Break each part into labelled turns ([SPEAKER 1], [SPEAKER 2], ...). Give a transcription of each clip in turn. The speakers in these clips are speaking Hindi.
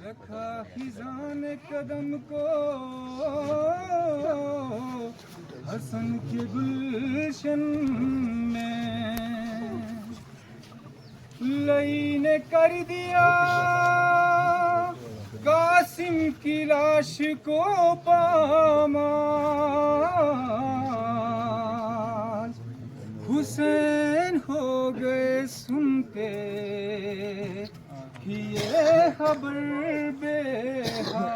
[SPEAKER 1] रखा खिजान कदम को हसन के गुलशन में, लई ने कर दिया कासिम की लाश को पामाल। हुसैन हो गए सुनते कि ये खबर बेहाल।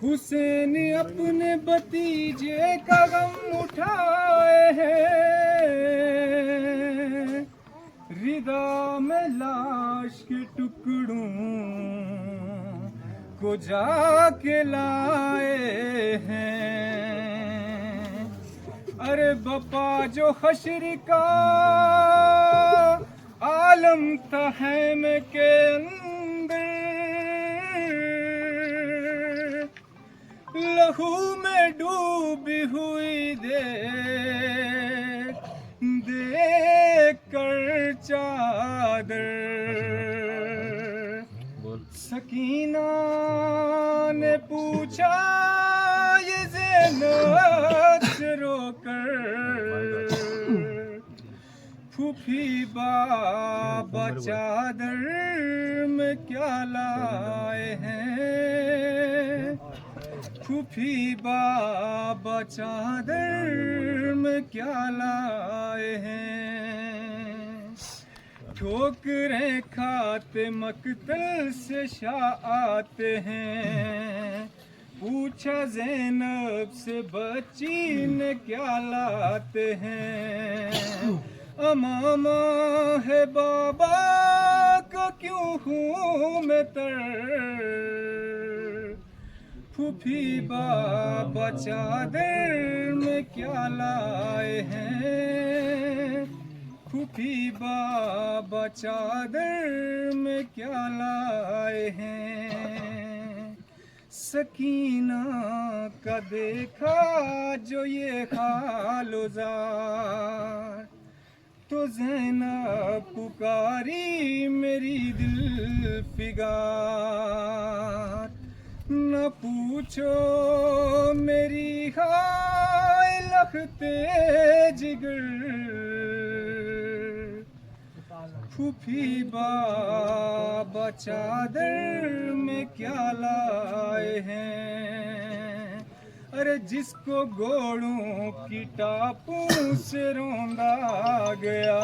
[SPEAKER 1] हुसैन अपने भतीजे का गम उठाए हैं, रिदा में लाश के टुकड़ों को जाके लाए हैं। अरे बपा जो हश्र का आलम था हैम के अंदर, लहू में डूबी हुई देख कर चादर। सकीना ने पूछा ये ज़ैनब से रोकर, फूफी बाबा चादर में क्या लाए हैं, फूफी बाबा चादर में क्या लाए हैं। ठोकरें खाते मकतल से शाह आते हैं, पूछा ज़ैनब से बच्ची ने क्या लाते हैं। अमामा है बाबा का क्यों हूँ मैं तर, फूफी बाबा चादर में क्या लाए हैं, फूफी बाबा चादर में क्या लाए हैं। सकीना का देखा जो ये हाल-ओ-ज़ार, तो ज़ैनब पुकारी मेरी दिल फिगार। न पूछो मेरी हाय लखते जिगर, फूफी बाबा चादर में क्या लाए हैं। अरे जिसको घोड़ों की टापों से रौंदा गया,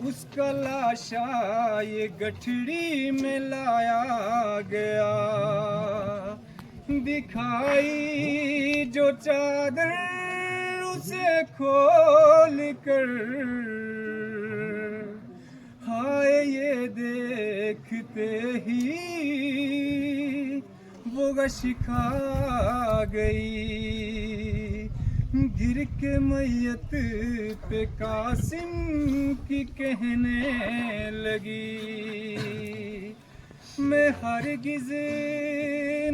[SPEAKER 1] उसका लाशा ये गठड़ी में लाया गया। दिखाई जो चादर उसे खोल कर, हाय ये देखते ही वो गशिखा गई। गिर के मैयत पे कासिम की कहने लगी, मैं हरगिज़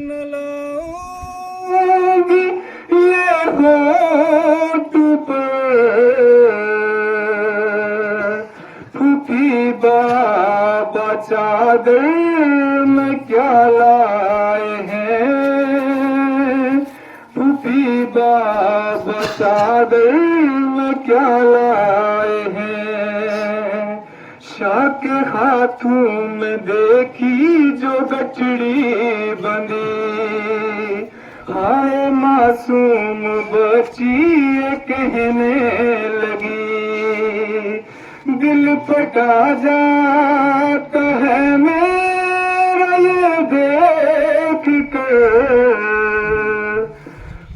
[SPEAKER 1] न लाऊंगी ये होंठ पर, फूफी बाबा चादर में क्या लाए हैं, फूफी बाबा चादर में क्या लाए हैं। शाह के हाथों में देखी जो गठड़ी बंदी, हाय मासूम बच्ची ये कहने लगी। दिल फटा जाता है मेरा ये देख कर,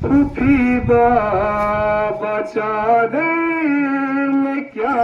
[SPEAKER 1] फूफी बाबा चादर में क्या